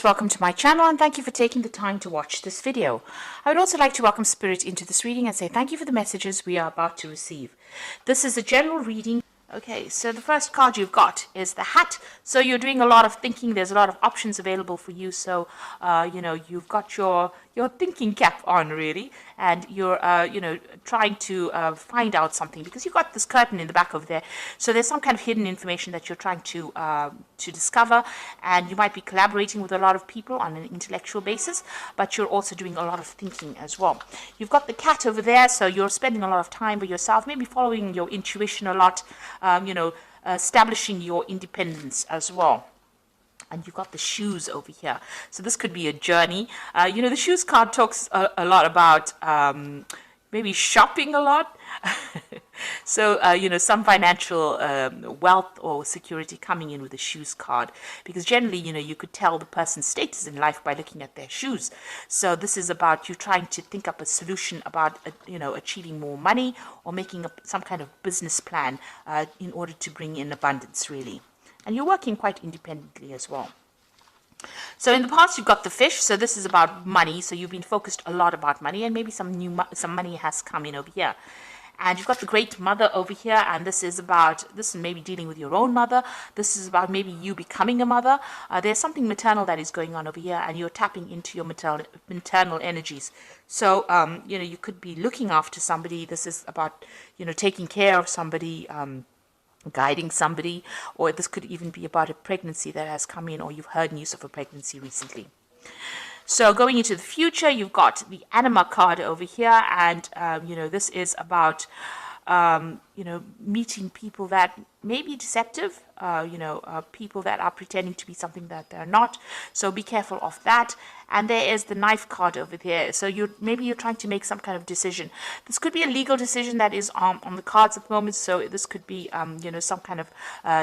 Welcome to my channel and thank you for taking the time to watch this video. I would also like to welcome Spirit into this reading and say thank you for the messages we are about to receive. This is a general reading. Okay, so the first card you've got is the Hat. So you're doing a lot of thinking. There's a lot of options available for you. So, you've got your thinking cap on, really. And you're, trying to find out something because you've got this curtain in the back over there. So there's some kind of hidden information that you're trying to discover. And you might be collaborating with a lot of people on an intellectual basis. But you're also doing a lot of thinking as well. You've got the cat over there. So you're spending a lot of time with yourself, maybe following your intuition a lot. Establishing your independence as well. And you've got the shoes over here. So this could be a journey. The shoes card talks a lot about maybe shopping a lot. So, some financial wealth or security coming in with the shoes card. Because generally, you could tell the person's status in life by looking at their shoes. So this is about you trying to think up a solution about, achieving more money or making some kind of business plan in order to bring in abundance, really. And you're working quite independently as well. So in the past, you've got the Fish. So this is about money. So you've been focused a lot about money, and maybe some money has come in over here. And you've got the Great Mother over here, and this is maybe dealing with your own mother. This is about maybe you becoming a mother. There's something maternal that is going on over here, and you're tapping into your maternal energies. So, you could be looking after somebody. This is about, taking care of somebody, guiding somebody, or this could even be about a pregnancy that has come in, or you've heard news of a pregnancy recently. So going into the future, you've got the Anima card over here, and this is about meeting people that may be deceptive, people that are pretending to be something that they're not. So be careful of that. And there is the Knife card over there. So maybe you're trying to make some kind of decision. This could be a legal decision that is on the cards at the moment. So this could be some kind of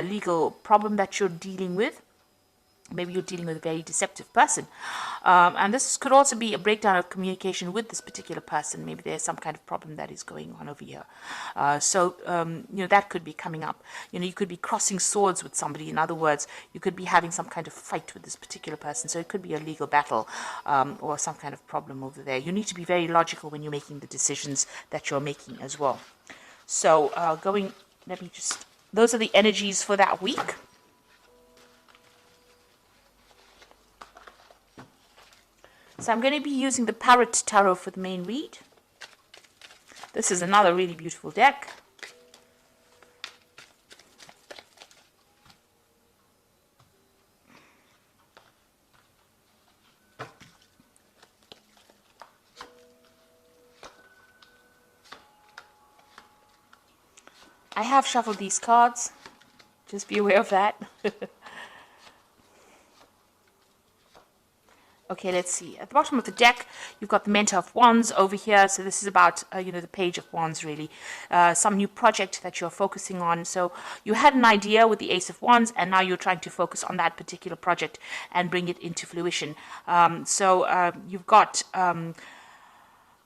legal problem that you're dealing with. Maybe you're dealing with a very deceptive person. And this could also be a breakdown of communication with this particular person. Maybe there's some kind of problem that is going on over here. That could be coming up. You could be crossing swords with somebody. In other words, you could be having some kind of fight with this particular person. So it could be a legal battle or some kind of problem over there. You need to be very logical when you're making the decisions that you're making as well. So those are the energies for that week. So I'm going to be using the Parrot Tarot for the main read. This is another really beautiful deck. I have shuffled these cards. Just be aware of that. Okay, let's see. At the bottom of the deck, you've got the Mentor of Wands over here. So this is about, the Page of Wands, really. Some new project that you're focusing on. So you had an idea with the Ace of Wands, and now you're trying to focus on that particular project and bring it into fruition. You've got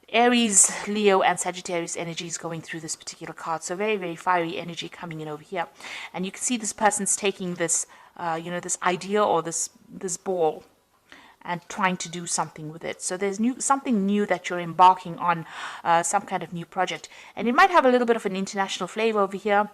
Aries, Leo, and Sagittarius energies going through this particular card. So very, very fiery energy coming in over here. And you can see this person's taking this, this idea or this ball, and trying to do something with it. So there's something new that you're embarking on, some kind of new project. And it might have a little bit of an international flavor over here.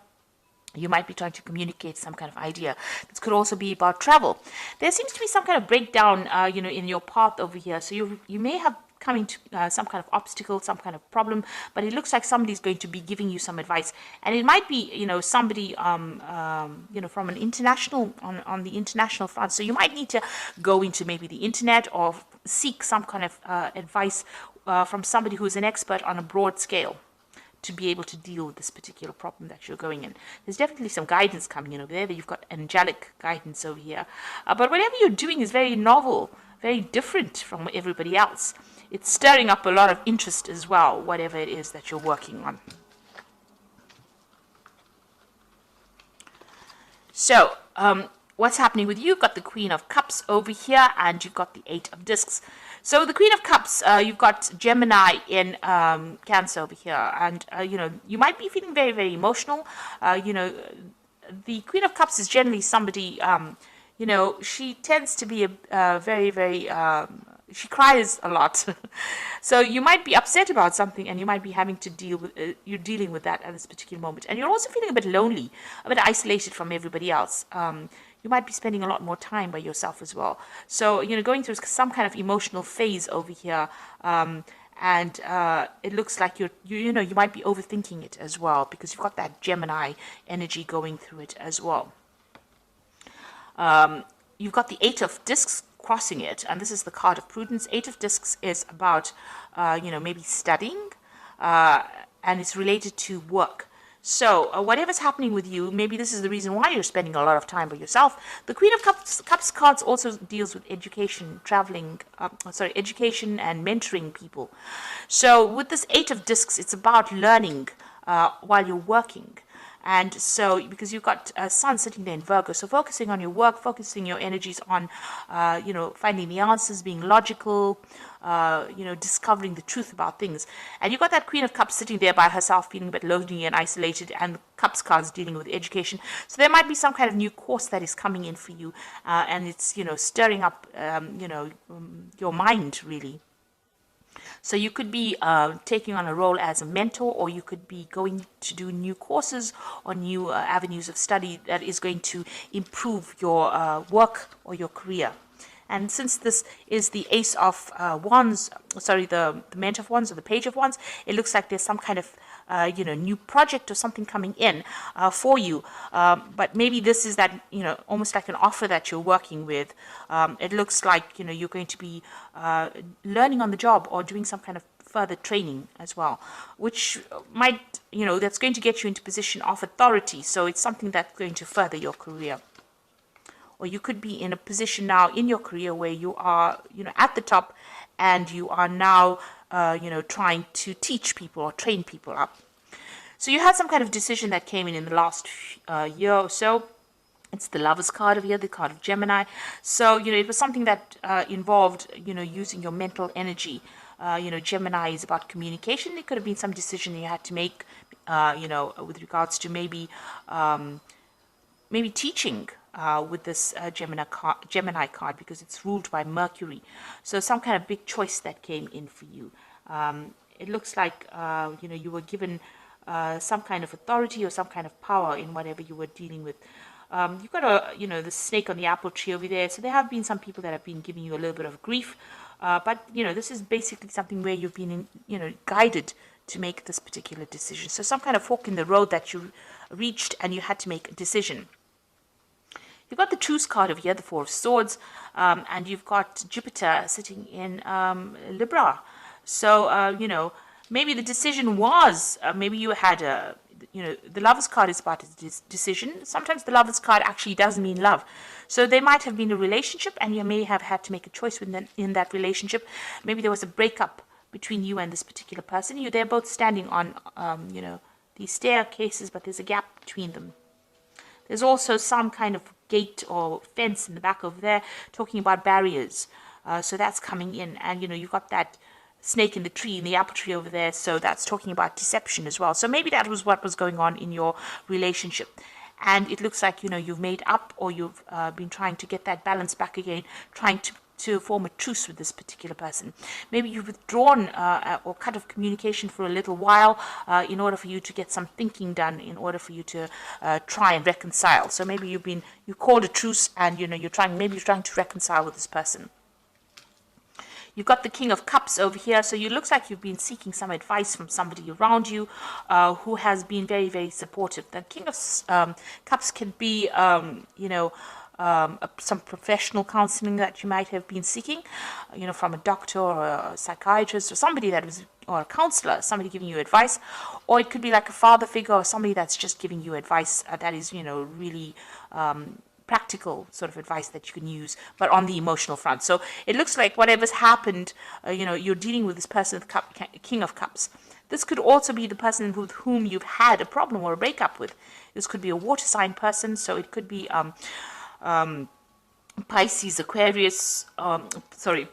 You might be trying to communicate some kind of idea. This could also be about travel. There seems to be some kind of breakdown, in your path over here. So you may have coming to some kind of obstacle, some kind of problem, but it looks like somebody's going to be giving you some advice, and it might be somebody from an international on the international front. So you might need to go into maybe the internet or seek some kind of advice from somebody who's an expert on a broad scale to be able to deal with this particular problem that you're going in. There's definitely some guidance coming in over there. You've got angelic guidance over here, but whatever you're doing is very novel, very different from everybody else. It's stirring up a lot of interest as well, whatever it is that you're working on. So, what's happening with you? You've got the Queen of Cups over here, and you've got the Eight of Discs. So the Queen of Cups, you've got Gemini in Cancer over here, and you might be feeling very, very emotional. The Queen of Cups is generally somebody you know, she tends to be a very, very, she cries a lot. So you might be upset about something and you might be having to deal with, you're dealing with that at this particular moment. And you're also feeling a bit lonely, a bit isolated from everybody else. You might be spending a lot more time by yourself as well. So, you know, going through some kind of emotional phase over here. And it looks like you know, you might be overthinking it as well, because you've got that Gemini energy going through it as well. You've got the Eight of Discs crossing it, and this is the card of prudence. Eight of Discs is about, you know, maybe studying, and it's related to work. So whatever's happening with you, maybe this is the reason why you're spending a lot of time by yourself. The Queen of Cups cards also deals with education, traveling, education and mentoring people. So with this Eight of Discs, it's about learning while you're working. And so, because you've got a sun sitting there in Virgo, so focusing on your work, focusing your energies on, you know, finding the answers, being logical, you know, discovering the truth about things. And you've got that Queen of Cups sitting there by herself, feeling a bit lonely and isolated, and the Cups cards dealing with education. So there might be some kind of new course that is coming in for you, and it's, you know, stirring up, you know, your mind, really. So you could be taking on a role as a mentor, or you could be going to do new courses or new avenues of study that is going to improve your work or your career. And since this is the Ace of Wands, sorry, the Mentor of Wands or the Page of Wands, it looks like there's some kind of you know, new project or something coming in for you. But maybe this is that, you know, almost like an offer that you're working with. It looks like, you know, you're going to be learning on the job or doing some kind of further training as well, which might, you know, that's going to get you into position of authority. So it's something that's going to further your career. Or you could be in a position now in your career where you are, you know, at the top, and you are now, you know, trying to teach people or train people up. So you had some kind of decision that came in the last year or so. It's the Lovers card over here, the card of Gemini. So, you know, it was something that involved, you know, using your mental energy. You know, Gemini is about communication. It could have been some decision you had to make, you know, with regards to maybe teaching. With this Gemini card, because it's ruled by Mercury. So some kind of big choice that came in for you. It looks like, you know, you were given some kind of authority or some kind of power in whatever you were dealing with. You've got you know, the snake on the apple tree over there. So there have been some people that have been giving you a little bit of grief. But, you know, this is basically something where you've been, you know, guided to make this particular decision. So some kind of fork in the road that you reached and you had to make a decision. You've got the Truce card over here, the Four of Swords, and you've got Jupiter sitting in Libra. So, you know, maybe the decision was, maybe you had a, you know, the Lovers card is about a decision. Sometimes the Lovers card actually doesn't mean love. So there might have been a relationship, and you may have had to make a choice in that relationship. Maybe there was a breakup between you and this particular person. They're both standing on, you know, these staircases, but there's a gap between them. There's also some kind of gate or fence in the back over there talking about barriers. So that's coming in. And, you know, you've got that snake in the tree, in the apple tree over there. So that's talking about deception as well. So maybe that was what was going on in your relationship. And it looks like, you know, you've made up, or you've been trying to get that balance back again, trying to form a truce with this particular person. Maybe you've withdrawn or cut off communication for a little while in order for you to get some thinking done, in order for you to try and reconcile. So maybe you called a truce, and, you know, you're trying to reconcile with this person. You've got the King of Cups over here. So it looks like you've been seeking some advice from somebody around you who has been very, very supportive. The King of Cups can be, you know, some professional counseling that you might have been seeking, you know, from a doctor or a psychiatrist or somebody or a counselor, somebody giving you advice. Or it could be like a father figure or somebody that's just giving you advice that is, you know, really practical sort of advice that you can use, but on the emotional front. So it looks like whatever's happened, you know, you're dealing with this person, King of Cups. This could also be the person with whom you've had a problem or a breakup with. This could be a water sign person, so it could be Pisces, Aquarius,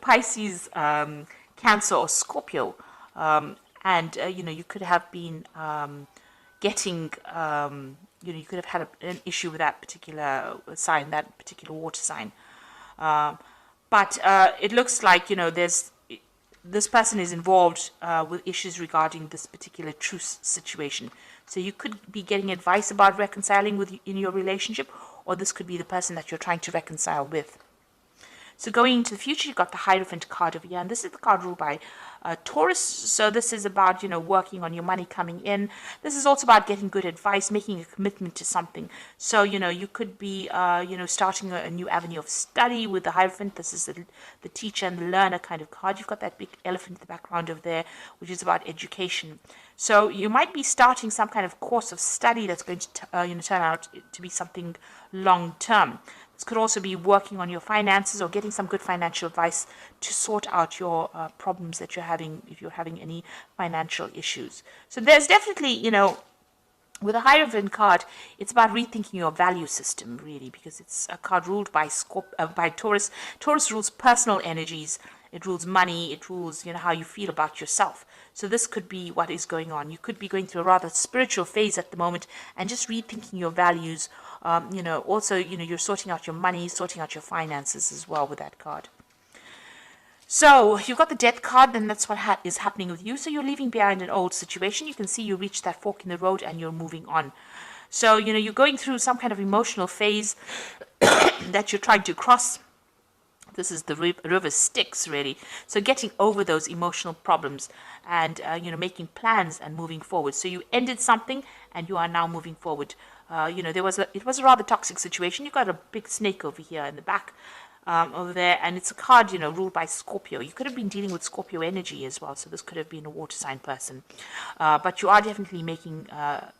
Pisces, Cancer, or Scorpio. And, you know, you could have been getting, you could have had an issue with that particular sign, that particular water sign. But it looks like, this person is involved with issues regarding this particular truce situation. So you could be getting advice about reconciling in your relationship, or this could be the person that you're trying to reconcile with. So going into the future, you've got the Hierophant card over here, and this is the card ruled by Taurus. So this is about, working on your money coming in. This is also about getting good advice, making a commitment to something. So, you could be, starting a new avenue of study with the Hierophant. This is the teacher and the learner kind of card. You've got that big elephant in the background over there, which is about education. So you might be starting some kind of course of study that's going to, turn out to be something long-term. This could also be working on your finances or getting some good financial advice to sort out your problems that you're having, if you're having any financial issues. So there's definitely, with a Hierophant card, it's about rethinking your value system, really, because it's a card ruled by Taurus. Taurus rules personal energies. It rules money. It rules, how you feel about yourself. So this could be what is going on. You could be going through a rather spiritual phase at the moment and just rethinking your values. Also, you're sorting out your money, sorting out your finances as well with that card. So you've got the Death card, and that's what is happening with you. So you're leaving behind an old situation. You can see you reached that fork in the road and you're moving on. So, you're going through some kind of emotional phase that you're trying to cross. This is the river Styx, really. So getting over those emotional problems and, making plans and moving forward. So you ended something and you are now moving forward. It was a rather toxic situation. You got a big snake over here in the back, over there, and it's a card, ruled by Scorpio. You could have been dealing with Scorpio energy as well, so this could have been a water sign person. But you are definitely making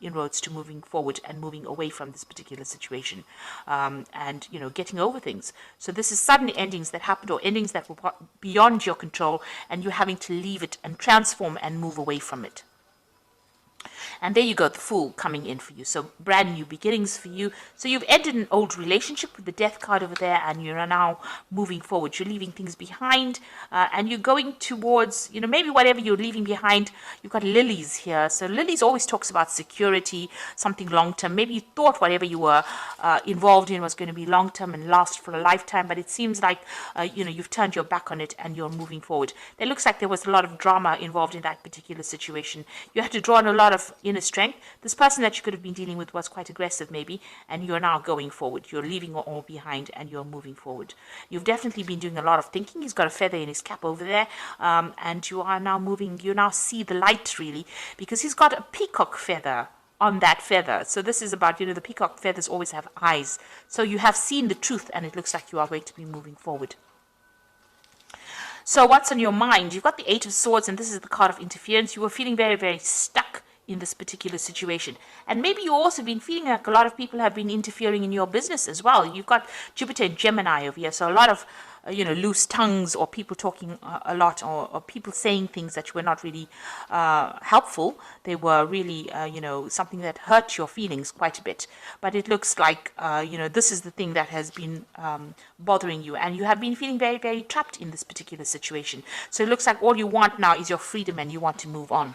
inroads to moving forward and moving away from this particular situation, and, getting over things. So this is sudden endings that happened, or endings that were beyond your control, and you're having to leave it and transform and move away from it. And there you go, the Fool coming in for you. So brand new beginnings for you. So you've ended an old relationship with the Death card over there, and you're now moving forward. You're leaving things behind, and you're going towards, maybe whatever you're leaving behind. You've got Lilies here. So Lilies always talks about security, something long-term. Maybe you thought whatever you were involved in was going to be long-term and last for a lifetime, but it seems like, you've turned your back on it and you're moving forward. It looks like there was a lot of drama involved in that particular situation. You had to draw on a lot of inner strength. This person that you could have been dealing with was quite aggressive, maybe, and you're now going forward. You're leaving it all behind and you're moving forward. You've definitely been doing a lot of thinking. He's got a feather in his cap over there, and you are now moving. You now see the light, really, because he's got a peacock feather on that feather. So this is about, the peacock feathers always have eyes. So you have seen the truth, and it looks like you are going to be moving forward. So what's on your mind? You've got the Eight of Swords, and this is the card of interference. You were feeling very, very stuck in this particular situation. And maybe you've also been feeling like a lot of people have been interfering in your business as well. You've got Jupiter and Gemini over here, so a lot of loose tongues, or people talking a lot, or people saying things that were not really helpful. They were really something that hurt your feelings quite a bit. But it looks like this is the thing that has been bothering you, and you have been feeling very, very trapped in this particular situation. So it looks like all you want now is your freedom, and you want to move on.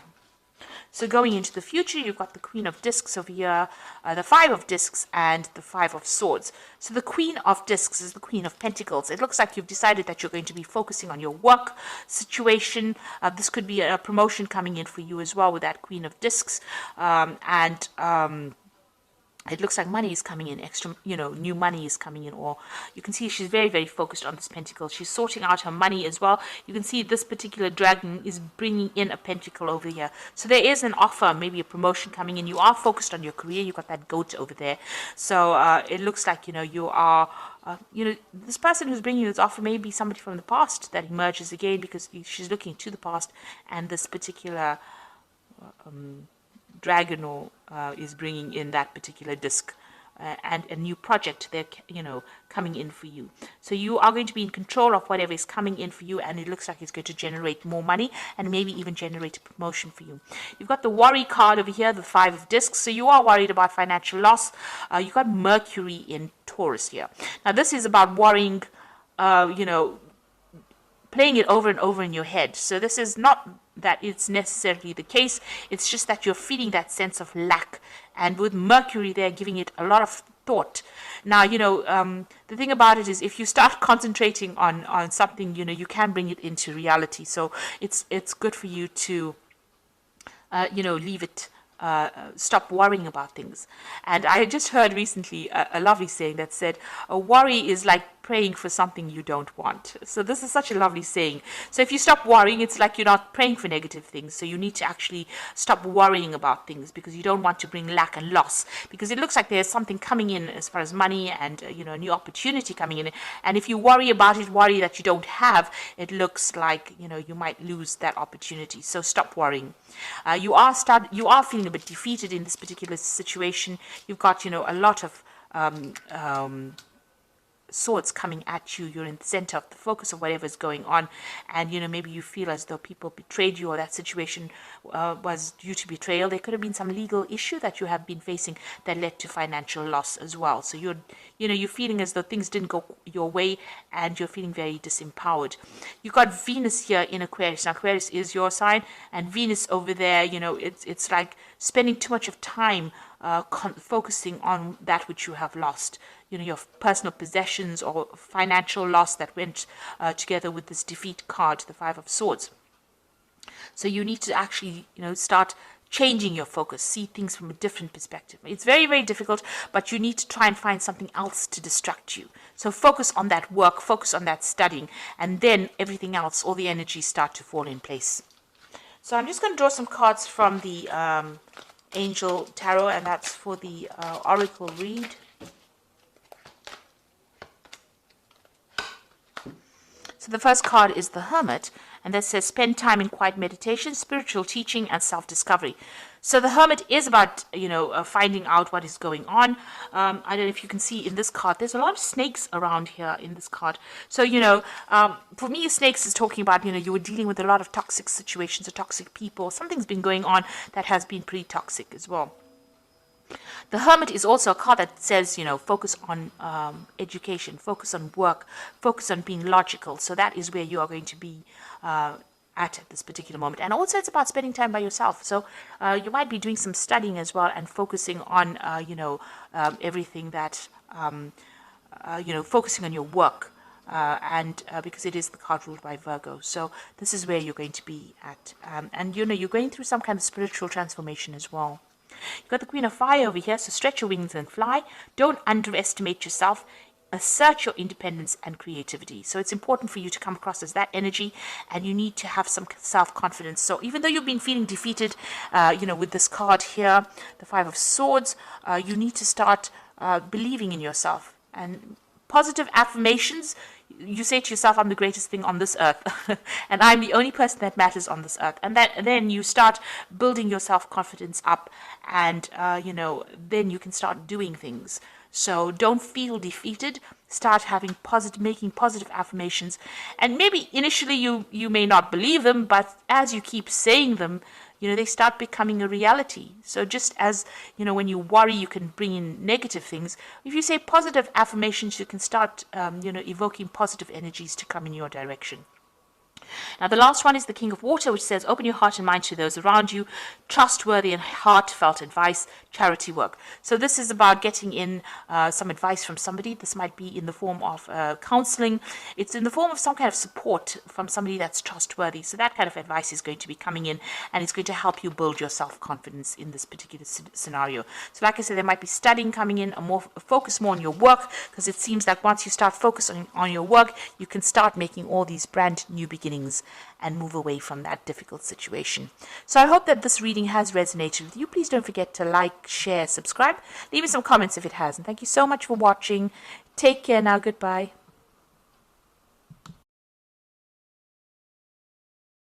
So going into the future, you've got the Queen of Discs over here, the Five of Discs, and the Five of Swords. So the Queen of Discs is the Queen of Pentacles. It looks like you've decided that you're going to be focusing on your work situation. This could be a promotion coming in for you as well with that Queen of Discs. It looks like money is coming in, extra, new money is coming in, or you can see she's very, very focused on this pentacle. She's sorting out her money as well. You can see this particular dragon is bringing in a pentacle over here. So there is an offer, maybe a promotion coming in. You are focused on your career. You've got that goat over there. So it looks like, you are, this person who's bringing you this offer may be somebody from the past that emerges again, because she's looking to the past, and this particular dragon is bringing in that particular disc, and a new project they're coming in for you. So you are going to be in control of whatever is coming in for you, and it looks like it's going to generate more money and maybe even generate a promotion for you. You've got the worry card over here, the Five of Discs. So you are worried about financial loss. You've got Mercury in Taurus here. Now this is about worrying, playing it over and over in your head. So this is not that it's necessarily the case. It's just that you're feeling that sense of lack. And with Mercury there, giving it a lot of thought. Now, the thing about it is if you start concentrating on something, you can bring it into reality. So it's good for you to, leave it, stop worrying about things. And I just heard recently a lovely saying that said, a worry is like praying for something you don't want. So this is such a lovely saying. So if you stop worrying, it's like you're not praying for negative things. So you need to actually stop worrying about things, because you don't want to bring lack and loss, because it looks like there's something coming in as far as money and a new opportunity coming in. And if you worry about it, worry that you don't have, it looks like you might lose that opportunity. So stop worrying. You are feeling a bit defeated in this particular situation. You've got a lot of swords coming at you. You're in the center of the focus of whatever's going on, and maybe you feel as though people betrayed you, or that situation was due to betrayal. There could have been some legal issue that you have been facing that led to financial loss as well. So you're feeling as though things didn't go your way, and you're feeling very disempowered. You've got Venus here in Aquarius. Now Aquarius is your sign, and Venus over there, it's like spending too much of time focusing on that which you have lost. Your personal possessions or financial loss that went together with this defeat card, the Five of Swords. So you need to actually, start changing your focus, see things from a different perspective. It's very, very difficult, but you need to try and find something else to distract you. So focus on that work, focus on that studying, and then everything else, all the energies start to fall in place. So I'm just going to draw some cards from the Angel Tarot, and that's for the Oracle read. So the first card is the Hermit, and that says spend time in quiet meditation, spiritual teaching, and self-discovery. So the Hermit is about, finding out what is going on. I don't know if you can see in this card, there's a lot of snakes around here in this card. So, for me, snakes is talking about, you were dealing with a lot of toxic situations or toxic people. Something's been going on that has been pretty toxic as well. The Hermit is also a card that says, focus on education, focus on work, focus on being logical. So that is where you are going to be at this particular moment. And also it's about spending time by yourself. So you might be doing some studying as well and focusing on, everything that, focusing on your work. And because it is the card ruled by Virgo. So this is where you're going to be at. And, you're going through some kind of spiritual transformation as well. You've got the Queen of Fire over here, so stretch your wings and fly. Don't underestimate yourself. Assert your independence and creativity. So it's important for you to come across as that energy, and you need to have some self-confidence. So even though you've been feeling defeated, with this card here, the Five of Swords, you need to start believing in yourself. And positive affirmations, you say to yourself, I'm the greatest thing on this earth, and I'm the only person that matters on this earth. And then you start building your self-confidence up, and, then you can start doing things. So don't feel defeated. Start making positive affirmations. And maybe initially you may not believe them, but as you keep saying them, they start becoming a reality. So just as, when you worry, you can bring in negative things. If you say positive affirmations, you can start, evoking positive energies to come in your direction. Now, the last one is the King of Water, which says, open your heart and mind to those around you, trustworthy and heartfelt advice, charity work. So this is about getting in some advice from somebody. This might be in the form of counseling. It's in the form of some kind of support from somebody that's trustworthy. So that kind of advice is going to be coming in, and it's going to help you build your self-confidence in this particular scenario. So like I said, there might be studying coming in, focus more on your work, because it seems like once you start focusing on your work, you can start making all these brand new beginnings and move away from that difficult situation. So I hope that this reading has resonated with you. Please don't forget to like, share, subscribe. Leave me some comments if it has. And thank you so much for watching. Take care now. Goodbye.